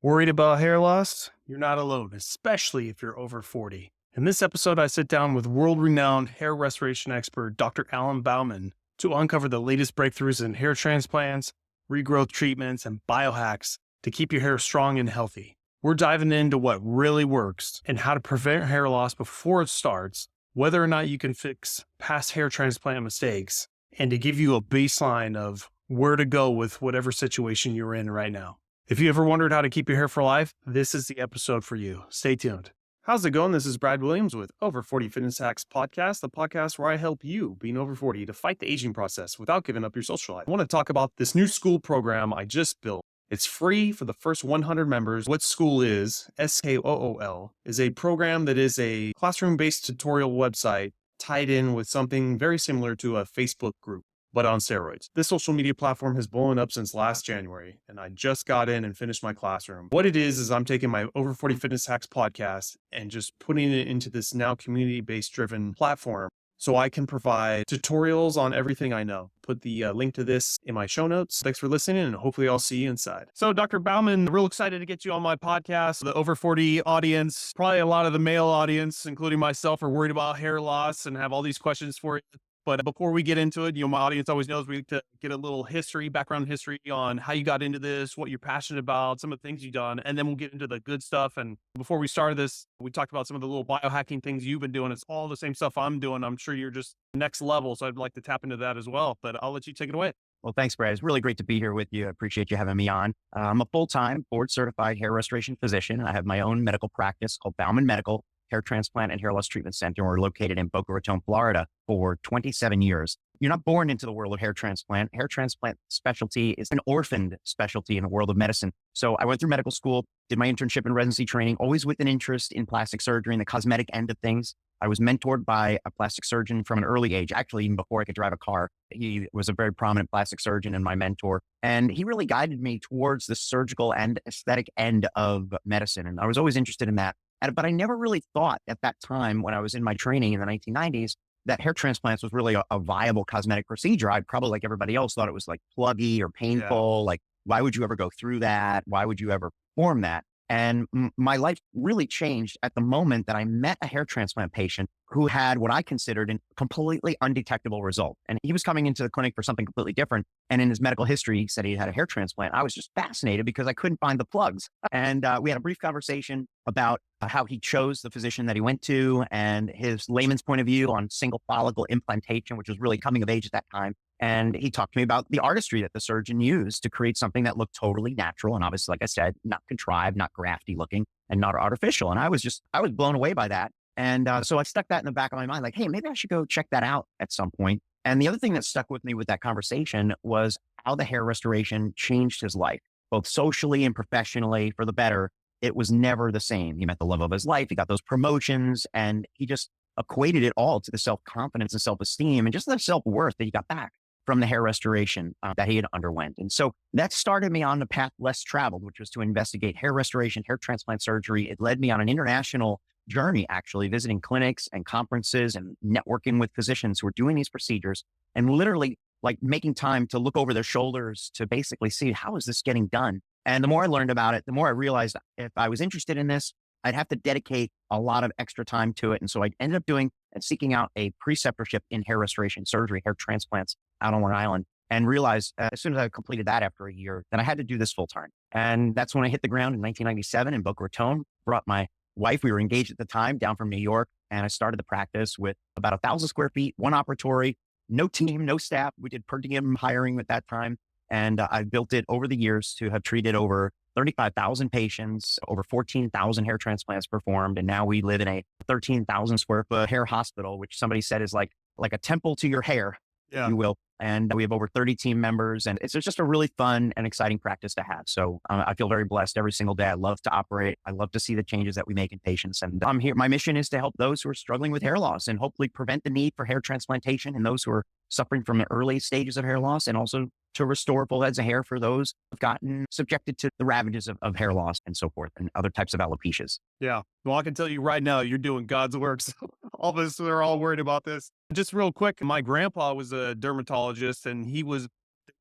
Worried about hair loss? You're not alone, especially if you're over 40. In this episode, I sit down with world-renowned hair restoration expert Dr. Alan Bauman to uncover the latest breakthroughs in hair transplants, regrowth treatments, and biohacks to keep your hair strong and healthy. We're diving into what really works and how to prevent hair loss before it starts, whether or not you can fix past hair transplant mistakes, and to give you a baseline of where to go with whatever situation you're in right now. If you ever wondered how to keep your hair for life, this is the episode for you. Stay tuned. How's it going? This is Brad Williams with Over 40 Fitness Hacks Podcast, the podcast where I help you, being over 40, to fight the aging process without giving up your social life. I want to talk about this new SKOOL program I just built. It's free for the first 100 members. What SKOOL is, SKOOL, is a program that is a classroom-based tutorial website tied in with something very similar to a Facebook group, but on steroids. This social media platform has blown up since last January, and I just got in and finished my classroom. What it is I'm taking my Over 40 Fitness Hacks podcast and just putting it into this now community-based driven platform so I can provide tutorials on everything I know. Put the link to this in my show notes. Thanks for listening, and hopefully I'll see you inside. So Dr. Bauman, real excited to get you on my podcast. The over 40 audience, probably a lot of the male audience, including myself, are worried about hair loss and have all these questions for you. But before we get into it, my audience always knows we like to get a little background history on how you got into this, what you're passionate about, some of the things you've done, and then we'll get into the good stuff. And before we started this, we talked about some of the little biohacking things you've been doing. It's all the same stuff I'm doing. I'm sure you're just next level, so I'd like to tap into that as well. But I'll let you take it away. Well, thanks, Brad. It's really great to be here with you. I appreciate you having me on. I'm a full-time board-certified hair restoration physician. I have my own medical practice called Bauman Medical, Hair Transplant and Hair Loss Treatment Center. We're located in Boca Raton, Florida for 27 years. You're not born into the world of hair transplant. Hair transplant specialty is an orphaned specialty in the world of medicine. So I went through medical school, did my internship and residency training, always with an interest in plastic surgery and the cosmetic end of things. I was mentored by a plastic surgeon from an early age, actually, even before I could drive a car. He was a very prominent plastic surgeon and my mentor. And he really guided me towards the surgical and aesthetic end of medicine. And I was always interested in that. But I never really thought at that time when I was in my training in the 1990s that hair transplants was really a viable cosmetic procedure. I probably, like everybody else, thought it was like pluggy or painful. Like, why would you ever go through that? Why would you ever perform that? And my life really changed at the moment that I met a hair transplant patient who had what I considered a completely undetectable result. And he was coming into the clinic for something completely different. And in his medical history, he said he had a hair transplant. I was just fascinated because I couldn't find the plugs. And we had a brief conversation about how he chose the physician that he went to and his layman's point of view on single follicle implantation, which was really coming of age at that time. And he talked to me about the artistry that the surgeon used to create something that looked totally natural. And obviously, like I said, not contrived, not grafty looking, and not artificial. And I was blown away by that. And so I stuck that in the back of my mind, like, hey, maybe I should go check that out at some point. And the other thing that stuck with me with that conversation was how the hair restoration changed his life, both socially and professionally for the better. It was never the same. He met the love of his life. He got those promotions, and he just equated it all to the self-confidence and self-esteem and just the self-worth that he got back from the hair restoration that he had underwent. And so that started me on the path less traveled, which was to investigate hair restoration, hair transplant surgery. It led me on an international journey, actually visiting clinics and conferences and networking with physicians who were doing these procedures and literally like making time to look over their shoulders to basically see how is this getting done. And the more I learned about it, the more I realized if I was interested in this, I'd have to dedicate a lot of extra time to it. And so I ended up doing and seeking out a preceptorship in hair restoration surgery, hair transplants out on Long Island, and realized as soon as I completed that after a year, that I had to do this full time. And that's when I hit the ground in 1997 in Boca Raton, brought my wife, we were engaged at the time, down from New York. And I started the practice with about 1,000 square feet, one operatory, no team, no staff. We did per diem hiring at that time. And I built it over the years to have treated over 35,000 patients, over 14,000 hair transplants performed. And now we live in a 13,000 square foot hair hospital, which somebody said is like a temple to your hair, if you will. And we have over 30 team members, and it's just a really fun and exciting practice to have. So I feel very blessed every single day. I love to operate. I love to see the changes that we make in patients. And I'm here. My mission is to help those who are struggling with hair loss and hopefully prevent the need for hair transplantation and those who are suffering from the early stages of hair loss, and also to restore full heads of hair for those who've gotten subjected to the ravages of hair loss and so forth, and other types of alopecias. Yeah. Well, I can tell you right now, you're doing God's work. So all of us are all worried about this. Just real quick, my grandpa was a dermatologist, and he was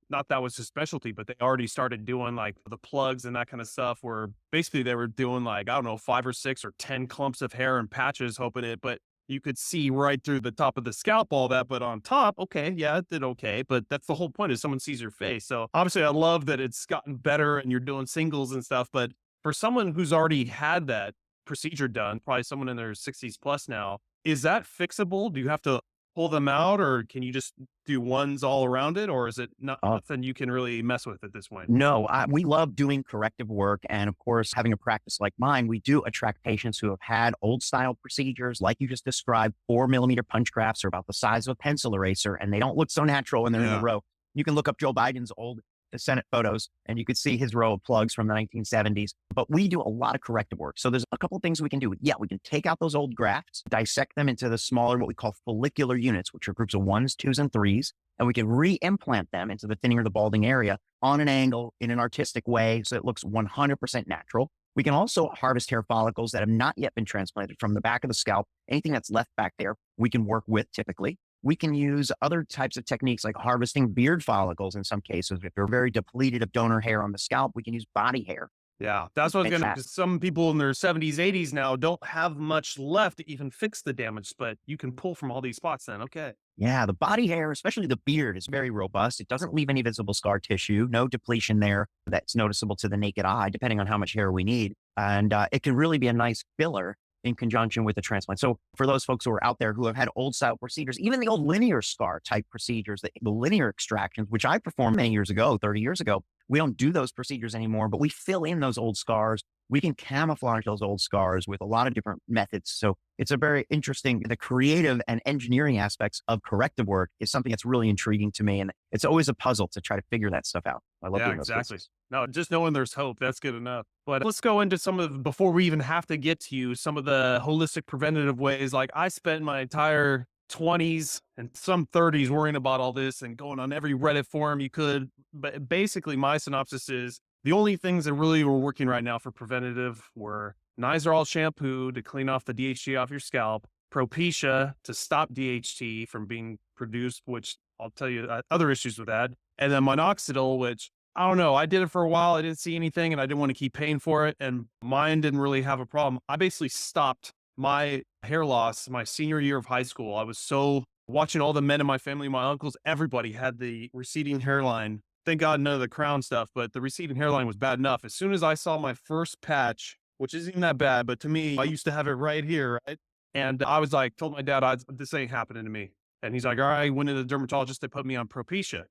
not that was his specialty, but they already started doing like the plugs and that kind of stuff where basically they were doing like, I don't know, 5 or 6 or 10 clumps of hair and patches, hoping it, but you could see right through the top of the scalp, all that. But on top, okay, yeah, it did okay. But that's the whole point is someone sees your face. So obviously I love that it's gotten better and you're doing singles and stuff. But for someone who's already had that procedure done, probably someone in their 60s plus now, is that fixable? Do you have to pull them out or can you just do ones all around it? Or is it not nothing you can really mess with at this point? No, we love doing corrective work. And of course, having a practice like mine, we do attract patients who have had old style procedures, like you just described. 4 millimeter punch grafts are about the size of a pencil eraser, and they don't look so natural when they're in a row. You can look up Joe Biden's old Senate photos and you could see his row of plugs from the 1970s. But we do a lot of corrective work. So there's a couple of things we can do. Yeah, we can take out those old grafts, dissect them into the smaller, what we call follicular units, which are groups of 1s, 2s, and 3s. And we can re-implant them into the thinning or the balding area on an angle in an artistic way so it looks 100% natural. We can also harvest hair follicles that have not yet been transplanted from the back of the scalp. Anything that's left back there, we can work with typically. We can use other types of techniques like harvesting beard follicles in some cases. If they're very depleted of donor hair on the scalp, we can use body hair. Yeah, that's what I was gonna. Some people in their 70s, 80s now don't have much left to even fix the damage, but you can pull from all these spots then. Okay. Yeah, the body hair, especially the beard, is very robust. It doesn't leave any visible scar tissue, no depletion there that's noticeable to the naked eye, depending on how much hair we need. And it can really be a nice filler in conjunction with the transplant. So for those folks who are out there who have had old style procedures, even the old linear scar type procedures, the linear extractions, which I performed many years ago, 30 years ago, we don't do those procedures anymore, but we fill in those old scars. We can camouflage those old scars with a lot of different methods. So it's a very interesting, the creative and engineering aspects of corrective work is something that's really intriguing to me. And it's always a puzzle to try to figure that stuff out. I love doing those exactly. cases. No, just knowing there's hope, that's good enough. But let's go into some of, before we even have to get to you, some of the holistic preventative ways. Like I spent my entire 20s and some 30s worrying about all this and going on every Reddit forum you could. But basically my synopsis is the only things that really were working right now for preventative were Nizoral shampoo to clean off the DHT off your scalp, Propecia to stop DHT from being produced, which I'll tell you other issues with that. And then minoxidil, which I don't know. I did it for a while. I didn't see anything and I didn't want to keep paying for it. And mine didn't really have a problem. I basically stopped my hair loss my senior year of high school. I was so watching all the men in my family, my uncles, everybody had the receding hairline. Thank God none of the crown stuff, but the receding hairline was bad enough. As soon as I saw my first patch, which isn't even that bad, but to me, I used to have it right here, right? And I was like, told my dad, this ain't happening to me. And he's like, all right, went to the dermatologist, they put me on Propecia.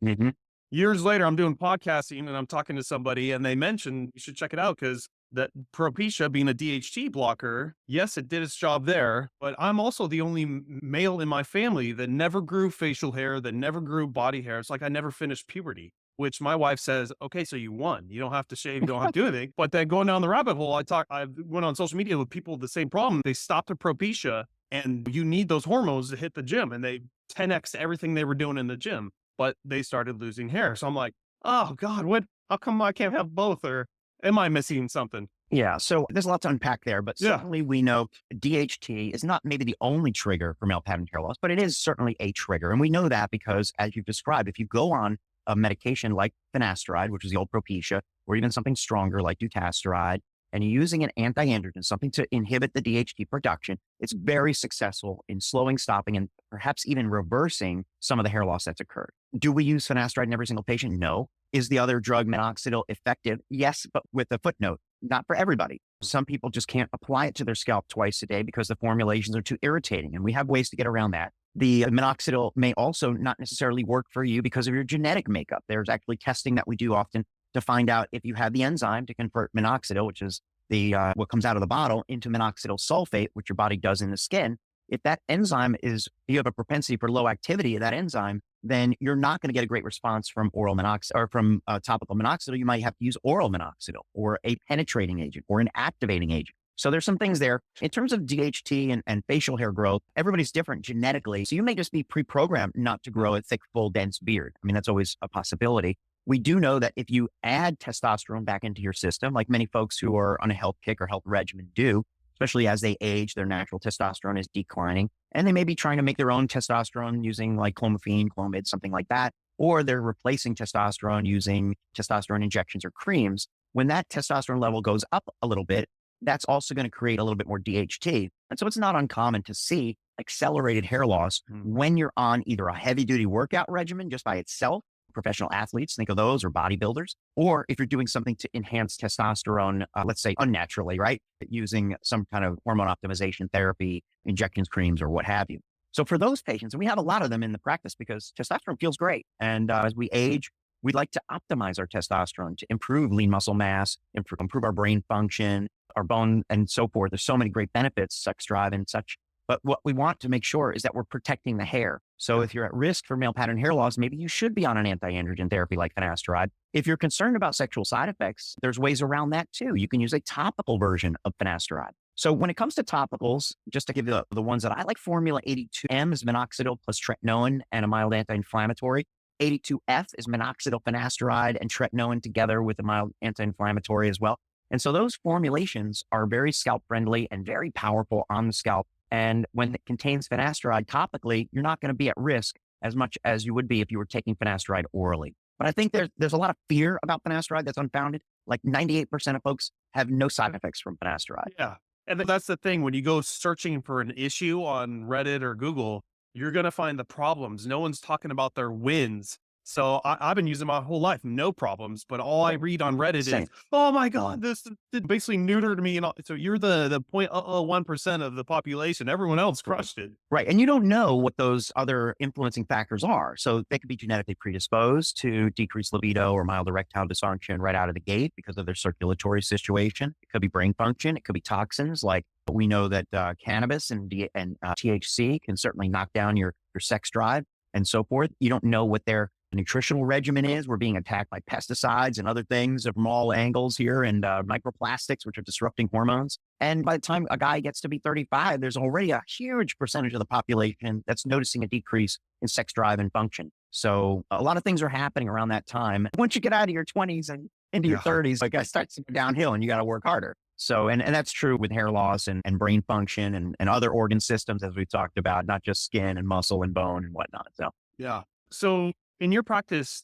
Mm-hmm. Years later, I'm doing podcasting and I'm talking to somebody and they mentioned you should check it out because that Propecia being a DHT blocker, yes, it did its job there, but I'm also the only male in my family that never grew facial hair, that never grew body hair. It's like I never finished puberty, which my wife says, okay, so you won. You don't have to shave, you don't have to do anything. But then going down the rabbit hole, I went on social media with people with the same problem. They stopped the Propecia and you need those hormones to hit the gym and they 10x everything they were doing in the gym. But they started losing hair. So I'm like, oh God, how come I can't have both? Or am I missing something? Yeah. So there's a lot to unpack there, but certainly we know DHT is not maybe the only trigger for male pattern hair loss, but it is certainly a trigger. And we know that because as you've described, if you go on a medication like finasteride, which is the old Propecia, or even something stronger like dutasteride, and you're using an anti-androgen, something to inhibit the DHT production, it's very successful in slowing, stopping, and perhaps even reversing some of the hair loss that's occurred. Do we use finasteride in every single patient? No. Is the other drug minoxidil effective? Yes, but with a footnote, not for everybody. Some people just can't apply it to their scalp twice a day because the formulations are too irritating, and we have ways to get around that. The minoxidil may also not necessarily work for you because of your genetic makeup. There's actually testing that we do often to find out if you have the enzyme to convert minoxidil, which is the what comes out of the bottle, into minoxidil sulfate, which your body does in the skin. If that enzyme you have a propensity for low activity of that enzyme, then you're not going to get a great response from oral minoxidil or from topical minoxidil. You might have to use oral minoxidil or a penetrating agent or an activating agent. So there's some things there. In terms of DHT and facial hair growth, everybody's different genetically. So you may just be pre-programmed not to grow a thick, full, dense beard. I mean, that's always a possibility. We do know that if you add testosterone back into your system, like many folks who are on a health kick or health regimen do, especially as they age, their natural testosterone is declining. And they may be trying to make their own testosterone using like clomiphene, Clomid, something like that. or they're replacing testosterone using testosterone injections or creams. When that testosterone level goes up a little bit, that's also going to create a little bit more DHT. And so it's not uncommon to see accelerated hair loss when you're on either a heavy duty workout regimen just by itself. Professional athletes, think of those, or bodybuilders, or if you're doing something to enhance testosterone, let's say unnaturally, right? Using some kind of hormone optimization therapy, injections, creams, or what have you. So for those patients, and we have a lot of them in the practice because testosterone feels great. And as we age, we'd like to optimize our testosterone to improve lean muscle mass, improve our brain function, our bone, and so forth. There's so many great benefits, sex drive and such. But what we want to make sure is that we're protecting the hair. So if you're at risk for male pattern hair loss, maybe you should be on an anti-androgen therapy like finasteride. If you're concerned about sexual side effects, there's ways around that too. You can use a topical version of finasteride. So when it comes to topicals, just to give you the ones that I like, Formula 82M is minoxidil plus tretinoin and a mild anti-inflammatory. 82F is minoxidil, finasteride, and tretinoin together with a mild anti-inflammatory as well. And so those formulations are very scalp friendly and very powerful on the scalp. And when it contains finasteride topically, you're not going to be at risk as much as you would be if you were taking finasteride orally. But I think there's a lot of fear about finasteride that's unfounded. Like 98% of folks have no side effects from finasteride. Yeah. And that's the thing. When you go searching for an issue on Reddit or Google, you're going to find the problems. No one's talking about their wins. So I've been using my whole life, no problems. But all I read on Reddit Same. is, oh my God, this basically neutered me. And all. So you're the 0.01% of the population. Everyone else crushed it. Right. And you don't know what those other influencing factors are. So they could be genetically predisposed to decreased libido or mild erectile dysfunction right out of the gate because of their circulatory situation. It could be brain function. It could be toxins. Like we know that cannabis and THC can certainly knock down your sex drive and so forth. You don't know what their nutritional regimen is. We're being attacked by pesticides and other things from all angles here, and microplastics, which are disrupting hormones. And by the time a guy gets to be 35, there's already a huge percentage of the population that's noticing a decrease in sex drive and function. So a lot of things are happening around that time. Once you get out of your 20s and into your 30s, like it starts to go downhill and you got to work harder. So, and that's true with hair loss and brain function and other organ systems, as we've talked about, not just skin and muscle and bone and whatnot. So, yeah. So in your practice,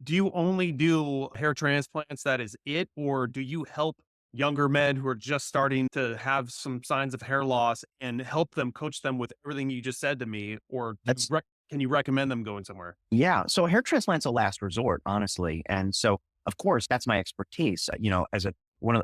do you only do hair transplants? That is it? Or do you help younger men who are just starting to have some signs of hair loss and help them, coach them with everything you just said to me? Or can you recommend them going somewhere? Yeah. So hair transplant's a last resort, honestly. And so, of course, that's my expertise. As one of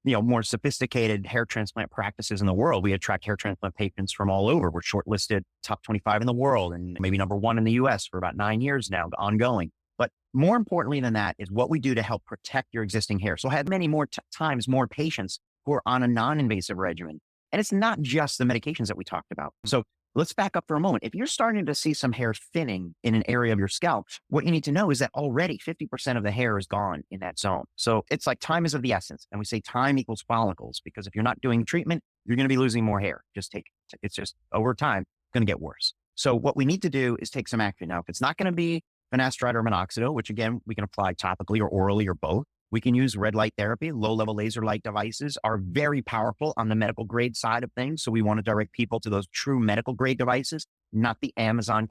the more sophisticated hair transplant practices in the world, we attract hair transplant patients from all over. We're shortlisted top 25 in the world and maybe number 1 in the US for about 9 years now, ongoing. But more importantly than that is what we do to help protect your existing hair. So I have many more times more patients who are on a non-invasive regimen. And it's not just the medications that we talked about. So let's back up for a moment. If you're starting to see some hair thinning in an area of your scalp, what you need to know is that already 50% of the hair is gone in that zone. So it's like time is of the essence. And we say time equals follicles, because if you're not doing treatment, you're going to be losing more hair. It's just over time going to get worse. So what we need to do is take some action. Now, if it's not going to be finasteride or minoxidil, which again, we can apply topically or orally or both, we can use red light therapy. Low-level laser light devices are very powerful on the medical grade side of things. So we want to direct people to those true medical grade devices, not the Amazon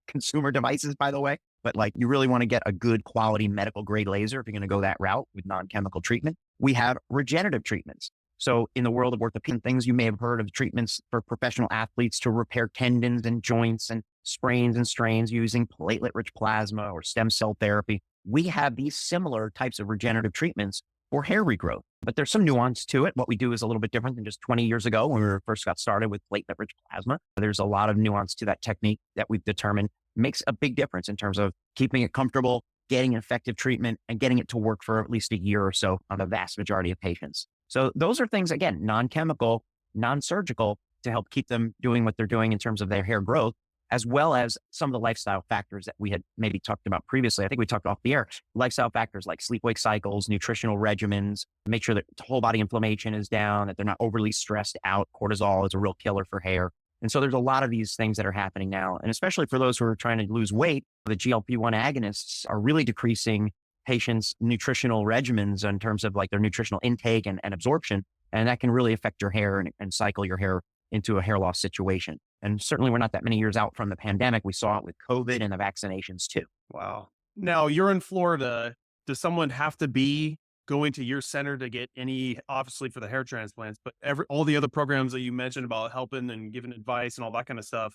consumer devices, by the way. But like you really want to get a good quality medical grade laser if you're going to go that route with non-chemical treatment. We have regenerative treatments. So in the world of orthopedic things, you may have heard of treatments for professional athletes to repair tendons and joints and sprains and strains using platelet-rich plasma or stem cell therapy. We have these similar types of regenerative treatments for hair regrowth, but there's some nuance to it. What we do is a little bit different than just 20 years ago when we first got started with platelet-rich plasma. There's a lot of nuance to that technique that we've determined makes a big difference in terms of keeping it comfortable, getting effective treatment, and getting it to work for at least a year or so on the vast majority of patients. So those are things, again, non-chemical, non-surgical, to help keep them doing what they're doing in terms of their hair growth, as well as some of the lifestyle factors that we had maybe talked about previously. I think we talked off the air. Lifestyle factors like sleep-wake cycles, nutritional regimens, make sure that whole body inflammation is down, that they're not overly stressed out. Cortisol is a real killer for hair. And so there's a lot of these things that are happening now. And especially for those who are trying to lose weight, the GLP-1 agonists are really decreasing patients' nutritional regimens in terms of like their nutritional intake and absorption. And that can really affect your hair and cycle your hair into a hair loss situation. And certainly we're not that many years out from the pandemic. We saw it with COVID and the vaccinations too. Wow. Now you're in Florida. Does someone have to be going to your center to get any, obviously for the hair transplants, but all the other programs that you mentioned about helping and giving advice and all that kind of stuff?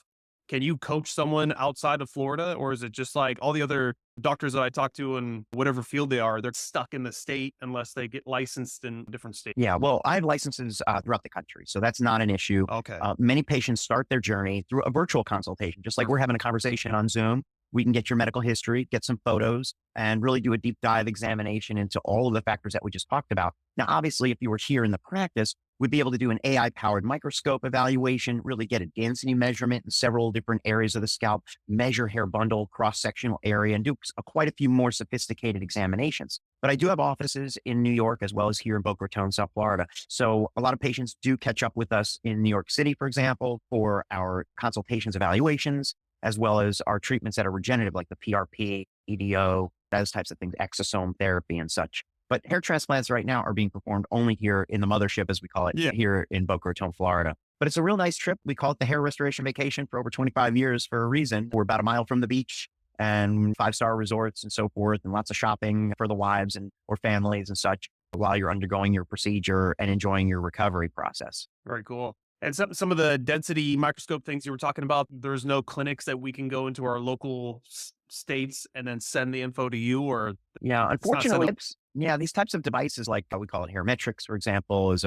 Can you coach someone outside of Florida, or is it just like all the other doctors that I talk to in whatever field they are, they're stuck in the state unless they get licensed in different states? Yeah, well, I have licenses throughout the country, so that's not an issue. Okay. Many patients start their journey through a virtual consultation, just like we're having a conversation on Zoom. We can get your medical history, get some photos, and really do a deep dive examination into all of the factors that we just talked about. Now, obviously, if you were here in the practice, we'd be able to do an AI-powered microscope evaluation, really get a density measurement in several different areas of the scalp, measure hair bundle, cross-sectional area, and do quite a few more sophisticated examinations. But I do have offices in New York as well as here in Boca Raton, South Florida. So a lot of patients do catch up with us in New York City, for example, for our consultations, evaluations, as well as our treatments that are regenerative, like the PRP, EDO, those types of things, exosome therapy and such. But hair transplants right now are being performed only here in the mothership, as we call it, here in Boca Raton, Florida. But it's a real nice trip. We call it the hair restoration vacation for over 25 years for a reason. We're about a mile from the beach and 5-star resorts and so forth, and lots of shopping for the wives and or families and such while you're undergoing your procedure and enjoying your recovery process. Very cool. And some of the density microscope things you were talking about, there's no clinics that we can go into our local states and then send the info to you, or yeah, unfortunately, these types of devices, like we call it Hairmetrics, for example, is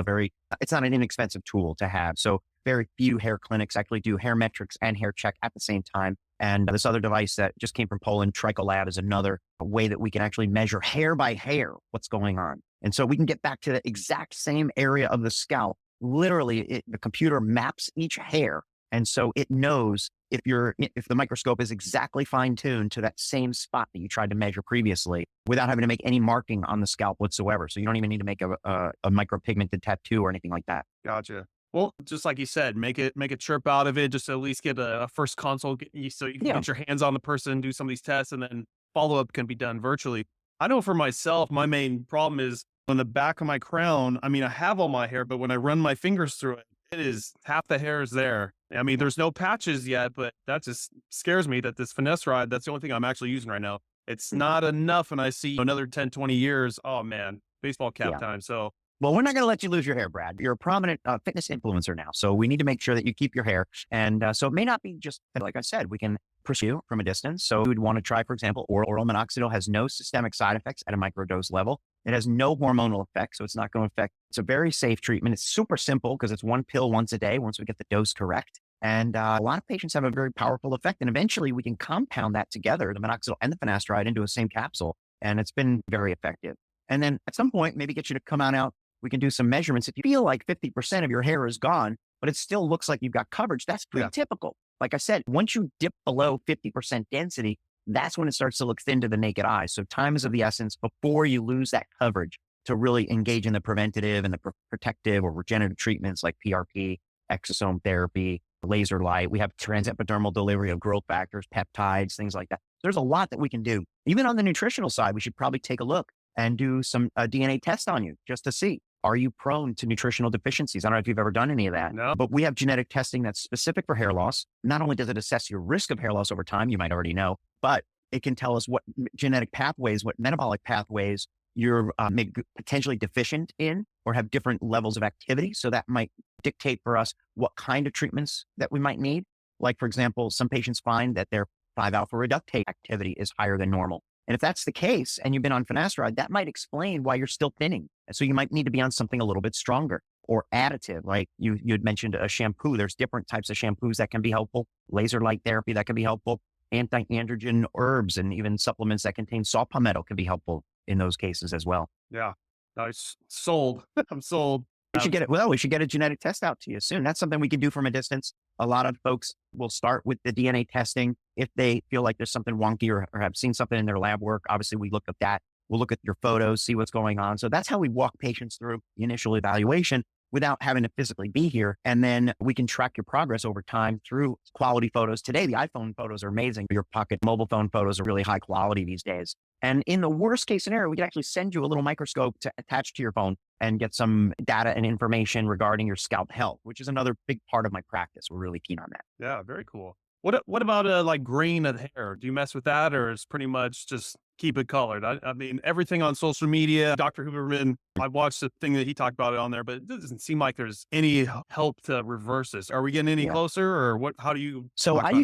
it's not an inexpensive tool to have. So very few hair clinics actually do Hairmetrics and hair check at the same time. And this other device that just came from Poland, Tricolab, is another way that we can actually measure hair by hair what's going on. And so we can get back to the exact same area of the scalp. Literally, the computer maps each hair. And so it knows if the microscope is exactly fine-tuned to that same spot that you tried to measure previously without having to make any marking on the scalp whatsoever. So you don't even need to make a micropigmented tattoo or anything like that. Gotcha. Well, just like you said, make a trip out of it, just to at least get a first consult, so you can get your hands on the person, do some of these tests, and then follow-up can be done virtually. I know for myself, my main problem is on the back of my crown. I mean, I have all my hair, but when I run my fingers through it, it is half the hair is there. I mean, there's no patches yet, but that just scares me that this finesse rod, that's the only thing I'm actually using right now. It's not enough. And I see another 10, 20 years. Oh man, baseball cap time. So, well, we're not going to let you lose your hair, Brad. You're a prominent fitness influencer now. So we need to make sure that you keep your hair. And so it may not be just, like I said, we can pursue from a distance. So we would want to try, for example, oral minoxidil has no systemic side effects at a microdose level. It has no hormonal effect, so it's not going to affect. It's a very safe treatment. It's super simple because it's one pill once a day once we get the dose correct. And a lot of patients have a very powerful effect. And eventually we can compound that together, the minoxidil and the finasteride, into a same capsule. And it's been very effective. And then at some point, maybe get you to come on out. We can do some measurements. If you feel like 50% of your hair is gone, but it still looks like you've got coverage, that's pretty typical. Like I said, once you dip below 50% density, that's when it starts to look thin to the naked eye. So time is of the essence before you lose that coverage to really engage in the preventative and the protective or regenerative treatments like PRP, exosome therapy, laser light. We have transepidermal delivery of growth factors, peptides, things like that. There's a lot that we can do. Even on the nutritional side, we should probably take a look and do some DNA test on you just to see, are you prone to nutritional deficiencies? I don't know if you've ever done any of that, but we have genetic testing that's specific for hair loss. Not only does it assess your risk of hair loss over time, you might already know, but it can tell us what genetic pathways, what metabolic pathways you're potentially deficient in or have different levels of activity. So that might dictate for us what kind of treatments that we might need. Like, for example, some patients find that their 5-alpha reductase activity is higher than normal. And if that's the case, and you've been on finasteride, that might explain why you're still thinning. So you might need to be on something a little bit stronger or additive. Like you had mentioned a shampoo. There's different types of shampoos that can be helpful. Laser light therapy that can be helpful. Anti-androgen herbs and even supplements that contain saw palmetto can be helpful in those cases as well. Yeah, nice. Sold. I'm sold. We should get it. Well, we should get a genetic test out to you soon. That's something we can do from a distance. A lot of folks will start with the DNA testing if they feel like there's something wonky or have seen something in their lab work. Obviously, we look at that. We'll look at your photos, see what's going on. So that's how we walk patients through the initial evaluation without having to physically be here. And then we can track your progress over time through quality photos. Today, the iPhone photos are amazing. Your pocket mobile phone photos are really high quality these days. And in the worst case scenario, we could actually send you a little microscope to attach to your phone and get some data and information regarding your scalp health, which is another big part of my practice. We're really keen on that. Yeah, very cool. What about like grain of hair? Do you mess with that, or is pretty much just keep it colored? I mean, everything on social media, Dr. Huberman, I watched the thing that he talked about it on there, but it doesn't seem like there's any help to reverse this. Are we getting any Yeah. closer, or what? How do you So talk I about it?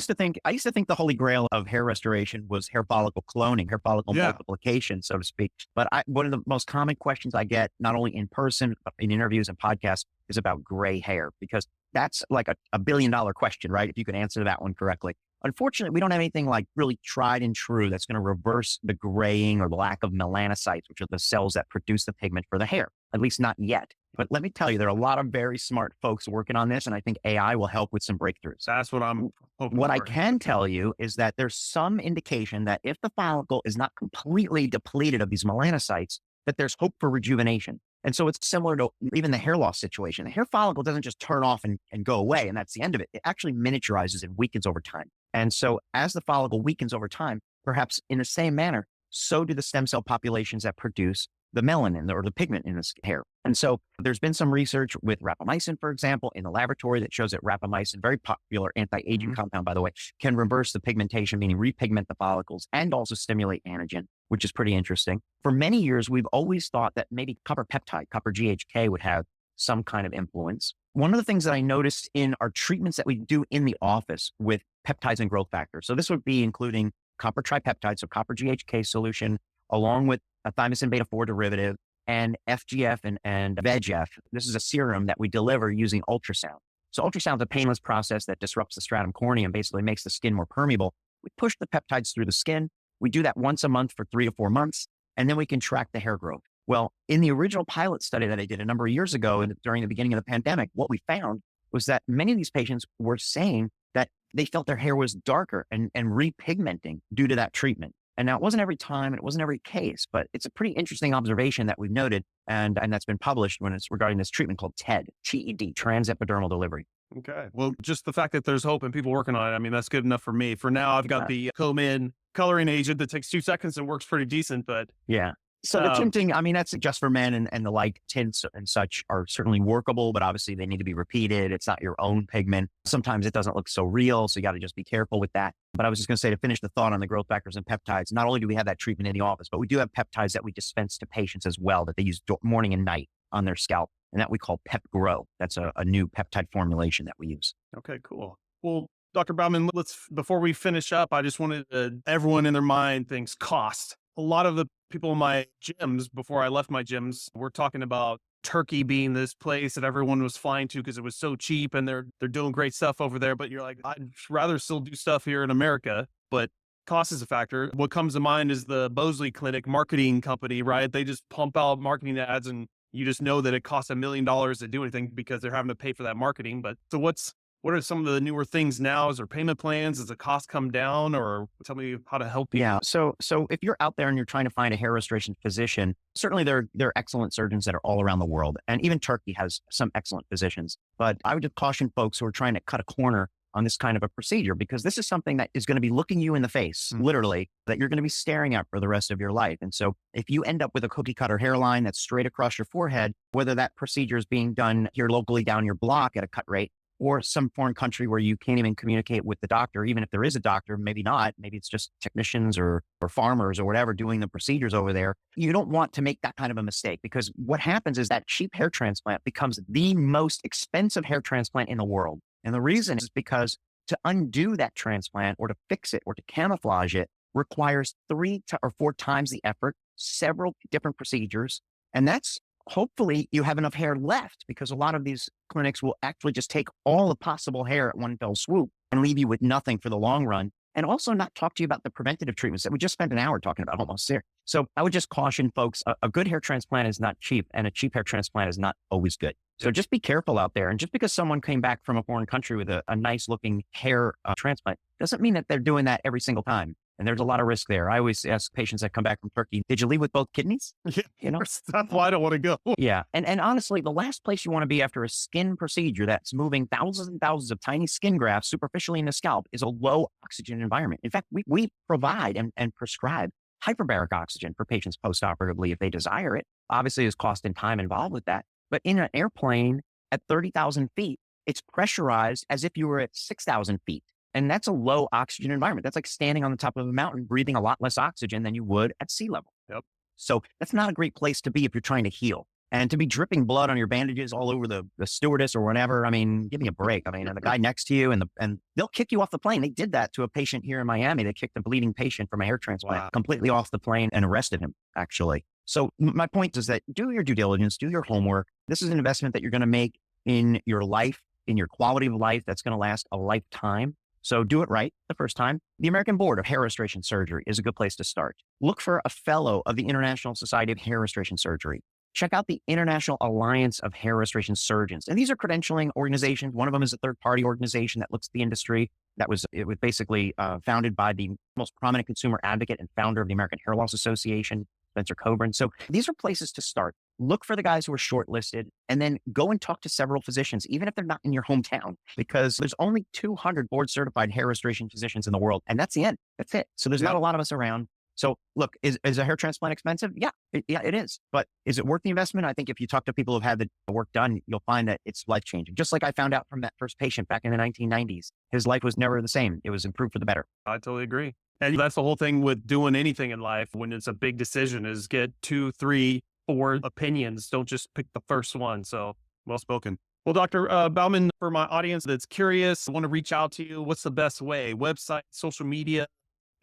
used to think the holy grail of hair restoration was hair follicle cloning, hair follicle Yeah, multiplication, so to speak. But one of the most common questions I get, not only in person, but in interviews and podcasts, is about gray hair, because that's like a $1 billion question, right? If you could answer that one correctly. Unfortunately, we don't have anything like really tried and true that's going to reverse the graying or the lack of melanocytes, which are the cells that produce the pigment for the hair, at least not yet. But let me tell you, there are a lot of very smart folks working on this, and I think AI will help with some breakthroughs. that's what I'm hoping What I for. can tell you is that there's some indication that if the follicle is not completely depleted of these melanocytes, that there's hope for rejuvenation. And so it's similar to even the hair loss situation. The hair follicle doesn't just turn off and go away, and that's the end of it. It actually miniaturizes and weakens over time. And so as the follicle weakens over time, perhaps in the same manner, so do the stem cell populations that produce the melanin or the pigment in the hair. And so there's been some research with rapamycin, for example, in the laboratory that shows that rapamycin, very popular anti-aging compound, by the way, can reverse the pigmentation, meaning repigment the follicles and also stimulate anagen, which is pretty interesting. For many years, we've always thought that maybe copper peptide, copper GHK, would have some kind of influence. One of the things that I noticed in our treatments that we do in the office with peptides and growth factors, so this would be including copper tripeptide, so copper GHK solution, along with a thymosin beta 4 derivative and FGF and VEGF. This is a serum that we deliver using ultrasound. So ultrasound is a painless process that disrupts the stratum corneum, basically makes the skin more permeable. We push the peptides through the skin. We do that once a month for 3 to 4 months, and then we can track the hair growth. Well, in the original pilot study that I did a number of years ago and during the beginning of the pandemic, what we found was that many of these patients were saying that they felt their hair was darker and repigmenting due to that treatment. And now it wasn't every time and it wasn't every case, but it's a pretty interesting observation that we've noted. And that's been published when it's regarding this treatment called TED, TED, transepidermal delivery. Okay. Well, just the fact that there's hope and people working on it, I mean, that's good enough for me. For now, I've got the Comin coloring agent that takes 2 seconds and works pretty decent, but Yeah. So the tinting, I mean, that's just for men and the like tints and such are certainly workable, but obviously they need to be repeated. It's not your own pigment. Sometimes it doesn't look so real. So you got to just be careful with that. But I was just going to say, to finish the thought on the growth factors and peptides, not only do we have that treatment in the office, but we do have peptides that we dispense to patients as well that they use morning and night on their scalp, and that we call Pep Grow. That's a new peptide formulation that we use. okay, cool. Well, Dr. Bauman, before we finish up, I just wanted everyone in their mind thinks cost. A lot of the people in my gyms, before I left my gyms, were talking about Turkey being this place that everyone was flying to because it was so cheap and they're doing great stuff over there. But you're like, I'd rather still do stuff here in America, but cost is a factor. What comes to mind is the Bosley Clinic marketing company, right? They just pump out marketing ads and you just know that it costs $1 million to do anything because they're having to pay for that marketing. But so what are some of the newer things now? Is there payment plans? Does the cost come down, or tell me how to help people? Yeah. So if you're out there and you're trying to find a hair restoration physician, certainly there are excellent surgeons that are all around the world. And even Turkey has some excellent physicians. But I would just caution folks who are trying to cut a corner on this kind of a procedure, because this is something that is going to be looking you in the face, literally, that you're going to be staring at for the rest of your life. And so if you end up with a cookie cutter hairline that's straight across your forehead, whether that procedure is being done here locally down your block at a cut rate, or some foreign country where you can't even communicate with the doctor, even if there is a doctor, maybe not, maybe it's just technicians or farmers or whatever doing the procedures over there. You don't want to make that kind of a mistake, because what happens is that cheap hair transplant becomes the most expensive hair transplant in the world. And the reason is because to undo that transplant or to fix it or to camouflage it requires 3 or 4 times the effort, several different procedures. And that's hopefully you have enough hair left, because a lot of these clinics will actually just take all the possible hair at one fell swoop and leave you with nothing for the long run. And also not talk to you about the preventative treatments that we just spent an hour talking about almost there. So I would just caution folks, a good hair transplant is not cheap, and a cheap hair transplant is not always good. So just be careful out there. And just because someone came back from a foreign country with a nice looking hair transplant doesn't mean that they're doing that every single time. And there's a lot of risk there. I always ask patients that come back from Turkey, did you leave with both kidneys? Yeah, You know? that's why I don't want to go. Yeah. And honestly, the last place you want to be after a skin procedure that's moving thousands and thousands of tiny skin grafts superficially in the scalp is a low oxygen environment. In fact, we provide and prescribe hyperbaric oxygen for patients postoperatively if they desire it. Obviously, there's cost and time involved with that. But in an airplane at 30,000 feet, it's pressurized as if you were at 6,000 feet. And that's a low oxygen environment. That's like standing on the top of a mountain, breathing a lot less oxygen than you would at sea level. Yep. So that's not a great place to be if you're trying to heal. And to be dripping blood on your bandages all over the stewardess or whatever, I mean, give me a break. I mean, and the guy next to you and they'll kick you off the plane. They did that to a patient here in Miami. They kicked a bleeding patient from a hair transplant completely off the plane and arrested him, actually. So my point is that do your due diligence, do your homework. This is an investment that you're going to make in your life, in your quality of life that's going to last a lifetime. So do it right the first time. The American Board of Hair Restoration Surgery is a good place to start. Look for a fellow of the International Society of Hair Restoration Surgery. Check out the International Alliance of Hair Restoration Surgeons. And these are credentialing organizations. One of them is a third-party organization that looks at the industry. It was basically founded by the most prominent consumer advocate and founder of the American Hair Loss Association, Spencer Coburn. So these are places to start. Look for the guys who are shortlisted and then go and talk to several physicians, even if they're not in your hometown, because there's only 200 board certified hair restoration physicians in the world. And that's the end. That's it. So there's not a lot of us around. So look, is a hair transplant expensive? Yeah, it is. But is it worth the investment? I think if you talk to people who've had the work done, you'll find that it's life-changing. Just like I found out from that first patient back in the 1990s, his life was never the same. It was improved for the better. I totally agree. And that's the whole thing with doing anything in life when it's a big decision is get 2, 3, 4 opinions. Don't just pick the first one. So well spoken. Well, Dr. Bauman, for my audience that's curious, want to reach out to you, what's the best way? Website, social media?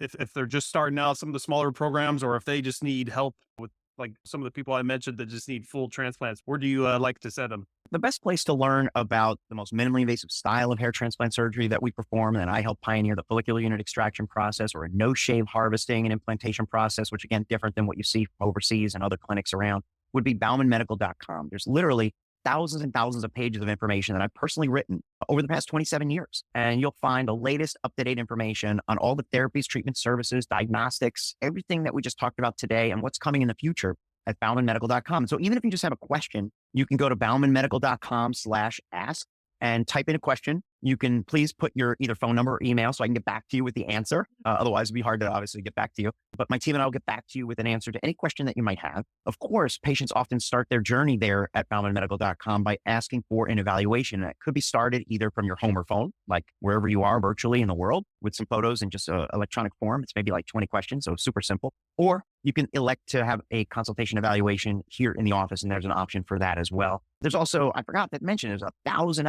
If they're just starting out, some of the smaller programs, or if they just need help with like some of the people I mentioned that just need full transplants, where do you like to send them? The best place to learn about the most minimally invasive style of hair transplant surgery that we perform, and I help pioneer the follicular unit extraction process or a no-shave harvesting and implantation process, which again, different than what you see from overseas and other clinics around, would be baumanmedical.com. There's literally thousands and thousands of pages of information that I've personally written over the past 27 years. And you'll find the latest up-to-date information on all the therapies, treatment services, diagnostics, everything that we just talked about today and what's coming in the future at baumanmedical.com. So even if you just have a question, you can go to baumanmedical.com/ask and type in a question. You can please put your either phone number or email so I can get back to you with the answer. Otherwise, it'd be hard to obviously get back to you. But my team and I will get back to you with an answer to any question that you might have. Of course, patients often start their journey there at baumanmedical.com by asking for an evaluation. And it could be started either from your home or phone, like wherever you are virtually in the world with some photos and just an electronic form. It's maybe like 20 questions, so super simple. Or you can elect to have a consultation evaluation here in the office, and there's an option for that as well. There's also, I forgot to mention, there's thousands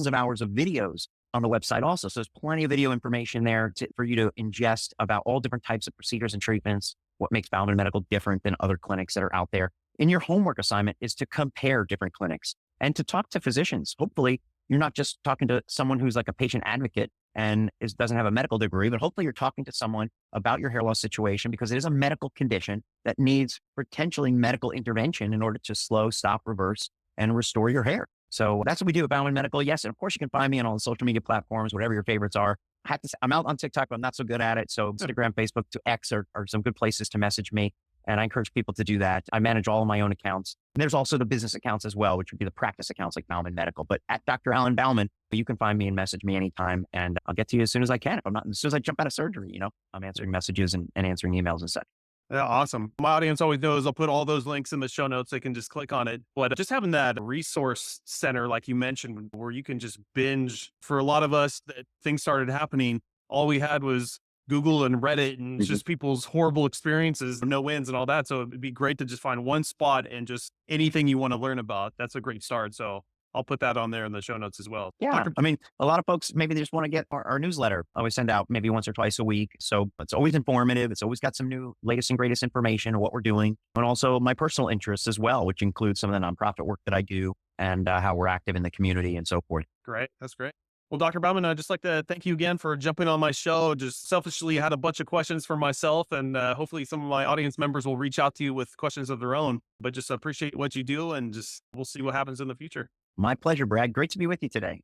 of hours of videos on the website also. So there's plenty of video information there for you to ingest about all different types of procedures and treatments, what makes Bauman Medical different than other clinics that are out there. And your homework assignment is to compare different clinics and to talk to physicians. Hopefully, you're not just talking to someone who's like a patient advocate and doesn't have a medical degree, but hopefully you're talking to someone about your hair loss situation because it is a medical condition that needs potentially medical intervention in order to slow, stop, reverse, and restore your hair. So that's what we do at Bauman Medical. Yes, and of course you can find me on all the social media platforms, whatever your favorites are. I have to say, I'm out on TikTok, but I'm not so good at it. So Instagram, Facebook, to X are some good places to message me. And I encourage people to do that. I manage all of my own accounts. And there's also the business accounts as well, which would be the practice accounts like Bauman Medical. But at Dr. Alan Bauman, you can find me and message me anytime. And I'll get to you as soon as I can. If I'm not, as soon as I jump out of surgery, I'm answering messages and answering emails and such. Yeah, awesome. My audience always knows I'll put all those links in the show notes. They can just click on it. But just having that resource center, like you mentioned, where you can just binge. For a lot of us, that things started happening, all we had was Google and Reddit and just people's horrible experiences, no wins and all that. So it'd be great to just find one spot and just anything you want to learn about. That's a great start. So I'll put that on there in the show notes as well. Yeah. I mean, a lot of folks, maybe they just want to get our newsletter. I always send out maybe once or twice a week. So it's always informative. It's always got some new latest and greatest information on what we're doing. And also my personal interests as well, which includes some of the nonprofit work that I do and how we're active in the community and so forth. Great. That's great. Well, Dr. Bauman, I'd just like to thank you again for jumping on my show. Just selfishly had a bunch of questions for myself, and hopefully some of my audience members will reach out to you with questions of their own. But just appreciate what you do, and just we'll see what happens in the future. My pleasure, Brad. Great to be with you today.